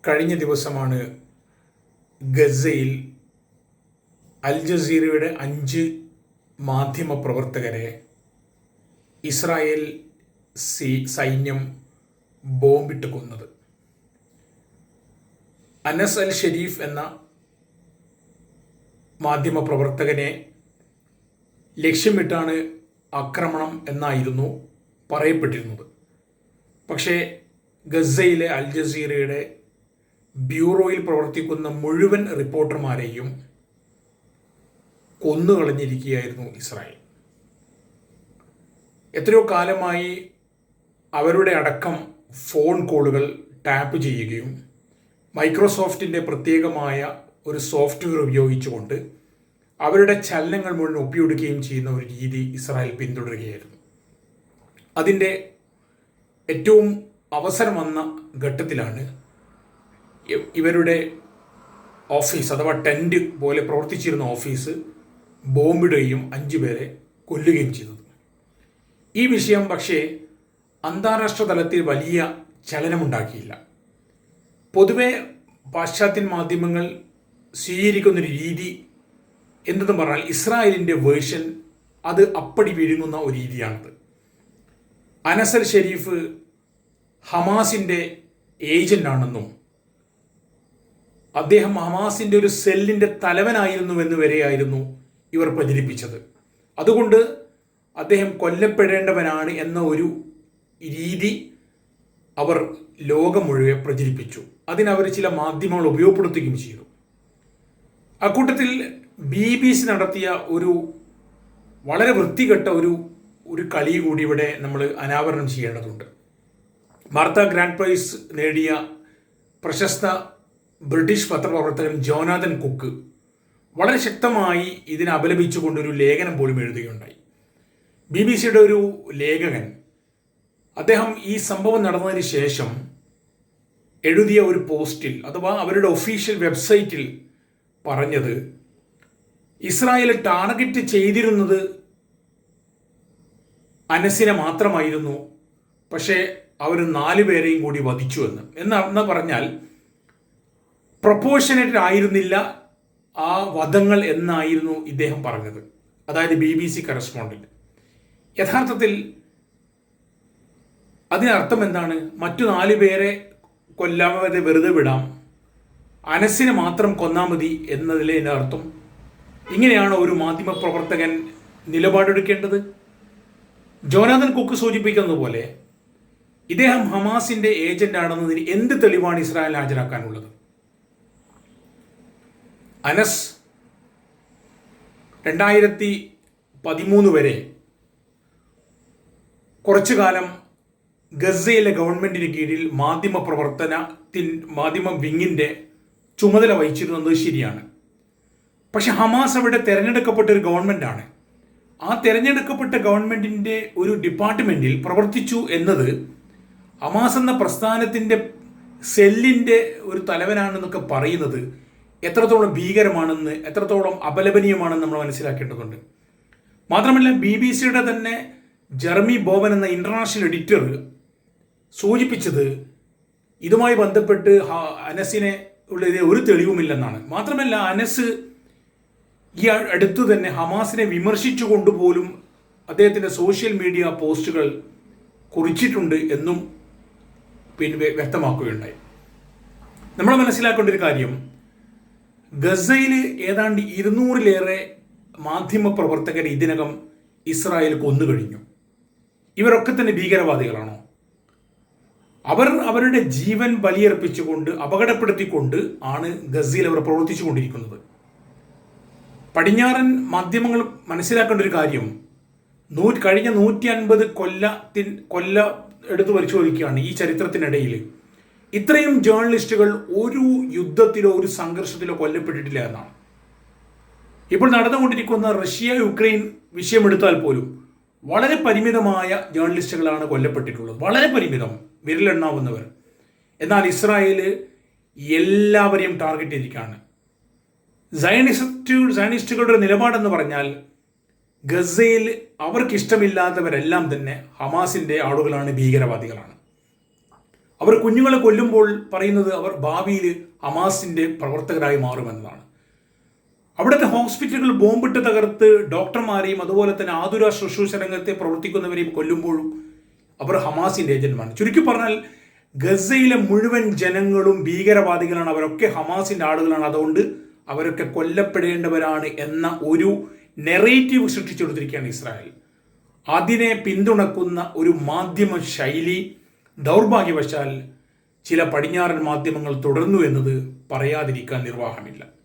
കഴിഞ്ഞ ദിവസമാണ് ഗസയിൽ അൽ ജസീറയുടെ 5 മാധ്യമപ്രവർത്തകരെ ഇസ്രായേൽ സൈന്യം ബോംബിട്ട് കൊന്നത്. അനസ് അൽ ഷരീഫ് എന്ന മാധ്യമപ്രവർത്തകനെ ലക്ഷ്യമിട്ടാണ് ആക്രമണം എന്നായിരുന്നു പറയപ്പെട്ടിരുന്നത്. പക്ഷേ ഗസയിലെ അൽ ജസീറയുടെ ബ്യൂറോയിൽ പ്രവർത്തിക്കുന്ന മുഴുവൻ റിപ്പോർട്ടർമാരെയും കൊന്നുകളഞ്ഞിരിക്കുകയായിരുന്നു ഇസ്രായേൽ. എത്രയോ കാലമായി അവരുടെ അടക്കം ഫോൺ കോളുകൾ ടാപ്പ് ചെയ്യുകയും മൈക്രോസോഫ്റ്റിൻ്റെ പ്രത്യേകമായ ഒരു സോഫ്റ്റ്വെയർ ഉപയോഗിച്ചുകൊണ്ട് അവരുടെ ചലനങ്ങൾ മുഴുവൻ ഒപ്പിയെടുക്കുകയും ചെയ്യുന്ന ഒരു രീതി ഇസ്രായേൽ പിന്തുടരുകയായിരുന്നു. അതിൻ്റെ ഏറ്റവും അവസരം വന്ന ഘട്ടത്തിലാണ് ഇവരുടെ ഓഫീസ് അഥവാ ടെൻറ്റ് പോലെ പ്രവർത്തിച്ചിരുന്ന ഓഫീസ് ബോംബിടുകയും 5 പേരെ കൊല്ലുകയും ചെയ്തത്. ഈ വിഷയം പക്ഷേ അന്താരാഷ്ട്ര തലത്തിൽ വലിയ ചലനമുണ്ടാക്കിയില്ല. പൊതുവെ പാശ്ചാത്യ മാധ്യമങ്ങൾ സ്വീകരിക്കുന്നൊരു രീതി എന്തെന്ന് പറഞ്ഞാൽ ഇസ്രായേലിൻ്റെ വേർഷൻ അത് അപ്പടി വിഴുങ്ങുന്ന ഒരു രീതിയാണത്. അനസ് അൽ ഷരീഫ് ഹമാസിൻ്റെ ഏജൻ്റാണെന്നും അദ്ദേഹം ഹമാസിൻ്റെ ഒരു സെല്ലിൻ്റെ തലവനായിരുന്നുവെന്ന് വരെയായിരുന്നു ഇവർ പ്രചരിപ്പിച്ചത്. അതുകൊണ്ട് അദ്ദേഹം കൊല്ലപ്പെടേണ്ടവനാണ് എന്ന ഒരു രീതി അവർ ലോകം മുഴുവൻ പ്രചരിപ്പിച്ചു. അതിനവർ ചില മാധ്യമങ്ങൾ ഉപയോഗപ്പെടുത്തുകയും ചെയ്തു. അക്കൂട്ടത്തിൽ BBC നടത്തിയ ഒരു വളരെ വൃത്തികെട്ട ഒരു കളി കൂടി ഇവിടെ നമ്മൾ അനാവരണം ചെയ്യേണ്ടതുണ്ട്. മാർത്ത ഗ്രാൻഡ് പ്രൈസ് നേടിയ പ്രശസ്ത ബ്രിട്ടീഷ് പത്രപ്രവർത്തകൻ ജോനാഥൻ കുക്ക് വളരെ ശക്തമായി ഇതിനെ അപലപിച്ചുകൊണ്ടൊരു ലേഖനം പോലും എഴുതുകയുണ്ടായി. BBC-യുടെ ഒരു ലേഖകൻ അദ്ദേഹം ഈ സംഭവം നടന്നതിന് ശേഷം എഴുതിയ ഒരു പോസ്റ്റിൽ അഥവാ അവരുടെ ഒഫീഷ്യൽ വെബ്സൈറ്റിൽ പറഞ്ഞത് ഇസ്രായേൽ ടാർഗറ്റ് ചെയ്തിരുന്നത് അനസിനെ മാത്രമായിരുന്നു, പക്ഷേ അവർ 4 പേരെയും കൂടി വധിച്ചു എന്ന് പറഞ്ഞാൽ പ്രൊപ്പോർഷനേറ്റ് ആയിരുന്നില്ല ആ വധങ്ങൾ എന്നായിരുന്നു ഇദ്ദേഹം പറഞ്ഞത്. അതായത് BBC കറസ്പോണ്ടന്റ്. യഥാർത്ഥത്തിൽ അതിനർത്ഥം എന്താണ്? മറ്റു 4 പേരെ കൊല്ലാതെ വെറുതെ വിടാം, അനസിനെ മാത്രം കൊന്നാൽ മതി എന്നതിലെ അർത്ഥം. ഇങ്ങനെയാണ് ഒരു മാധ്യമപ്രവർത്തകൻ നിലപാടെടുക്കേണ്ടത്? ജോനാഥൻ കുക്ക് സൂചിപ്പിക്കുന്നത് പോലെ ഇദ്ദേഹം ഹമാസിന്റെ ഏജന്റ് ആണെന്നതിന് എന്ത് തെളിവാണ് ഇസ്രായേൽ ഹാജരാക്കാനുള്ളത്? അനസ് 2013 വരെ കുറച്ചു കാലം ഗസയിലെ ഗവൺമെന്റിന് കീഴിൽ മാധ്യമ വിങ്ങിന്റെ ചുമതല വഹിച്ചിരുന്നത് ശരിയാണ്. പക്ഷെ ഹമാസ് അവിടെ തിരഞ്ഞെടുക്കപ്പെട്ട ഒരു ഗവൺമെന്റാണ്. ആ തിരഞ്ഞെടുക്കപ്പെട്ട ഗവൺമെന്റിന്റെ ഒരു ഡിപ്പാർട്ട്മെന്റിൽ പ്രവർത്തിച്ചു എന്നത് ഹമാസ് എന്ന പ്രസ്ഥാനത്തിന്റെ സെല്ലിന്റെ ഒരു തലവനാണെന്നൊക്കെ പറയുന്നത് എത്രത്തോളം ഭീകരമാണെന്ന്, എത്രത്തോളം അപലപനീയമാണെന്ന് നമ്മൾ മനസ്സിലാക്കേണ്ടതുണ്ട്. മാത്രമല്ല BBC-യുടെ തന്നെ ജെറമി ബോവൻ എന്ന ഇന്റർനാഷണൽ എഡിറ്റർ സൂചിപ്പിച്ചത് ഇതുമായി ബന്ധപ്പെട്ട് അനസിനെ ഉള്ള ഒരു തെളിവുമില്ലെന്നാണ്. മാത്രമല്ല അനസ് ഈ അടുത്ത് തന്നെ ഹമാസിനെ വിമർശിച്ചു കൊണ്ടുപോലും അദ്ദേഹത്തിൻ്റെ സോഷ്യൽ മീഡിയ പോസ്റ്റുകൾ കുറിച്ചിട്ടുണ്ട് എന്നും വ്യക്തമാക്കുകയുണ്ടായി. നമ്മൾ മനസ്സിലാക്കേണ്ട ഒരു കാര്യം, ഗസയിൽ ഏതാണ്ട് 200-ലേറെ മാധ്യമപ്രവർത്തകരെ ഇതിനകം ഇസ്രായേൽ കൊന്നുകഴിഞ്ഞു. ഇവരൊക്കെ തന്നെ ഭീകരവാദികളാണോ? അവർ അവരുടെ ജീവൻ ബലിയർപ്പിച്ചുകൊണ്ട് അപകടപ്പെടുത്തിക്കൊണ്ട് ആണ് ഗസയിൽ അവർ പ്രവർത്തിച്ചു കൊണ്ടിരിക്കുന്നത്. പടിഞ്ഞാറൻ മാധ്യമങ്ങൾ മനസ്സിലാക്കേണ്ട ഒരു കാര്യം, കഴിഞ്ഞ 150 കൊല്ല എടുത്തു പരിശോധിക്കുകയാണ് ഈ ചരിത്രത്തിനിടയിൽ ഇത്രയും ജേർണലിസ്റ്റുകൾ ഒരു യുദ്ധത്തിലോ ഒരു സംഘർഷത്തിലോ കൊല്ലപ്പെട്ടിട്ടില്ല എന്നാണ്. ഇപ്പോൾ നടന്നുകൊണ്ടിരിക്കുന്ന റഷ്യ-യുക്രൈൻ വിഷയമെടുത്താൽ പോലും വളരെ പരിമിതമായ ജേർണലിസ്റ്റുകളാണ് കൊല്ലപ്പെട്ടിട്ടുള്ളത്. വളരെ പരിമിതം, വിരലെണ്ണാവുന്നവർ. എന്നാൽ ഇസ്രായേൽ എല്ലാവരെയും ടാർഗറ്റ് ചെയ്തിരിക്കുകയാണ്. സയനിസ്റ്റുകളുടെ നിലപാടെന്ന് പറഞ്ഞാൽ ഗസയിൽ അവർക്കിഷ്ടമില്ലാത്തവരെല്ലാം തന്നെ ഹമാസിൻ്റെ ആളുകളാണ്, ഭീകരവാദികളാണ്. അവർ കുഞ്ഞുങ്ങളെ കൊല്ലുമ്പോൾ പറയുന്നത് അവർ ഭാവിയിൽ ഹമാസിന്റെ പ്രവർത്തകരായി മാറുമെന്നതാണ്. അവിടുത്തെ ഹോസ്പിറ്റലുകൾ ബോംബിട്ട് തകർത്ത് ഡോക്ടർമാരെയും അതുപോലെ തന്നെ ആതുര ശുശ്രൂഷ രംഗത്തെ പ്രവർത്തിക്കുന്നവരെയും കൊല്ലുമ്പോഴും അവർ ഹമാസിന്റെ ഏജന്റുമാണ്. ചുരുക്കി പറഞ്ഞാൽ ഗസയിലെ മുഴുവൻ ജനങ്ങളും ഭീകരവാദികളാണ്, അവരൊക്കെ ഹമാസിന്റെ ആളുകളാണ്, അതുകൊണ്ട് അവരൊക്കെ കൊല്ലപ്പെടേണ്ടവരാണ് എന്ന ഒരു നെറേറ്റീവ് സൃഷ്ടിച്ചെടുത്തിരിക്കുകയാണ് ഇസ്രായേൽ. അതിനെ പിന്തുണക്കുന്ന ഒരു മാധ്യമ ശൈലി ദൗർഭാഗ്യവശാൽ ചില പടിഞ്ഞാറൻ മാധ്യമങ്ങൾ തുടർന്നു എന്നത് പറയാതിരിക്കാൻ നിർവാഹമില്ല.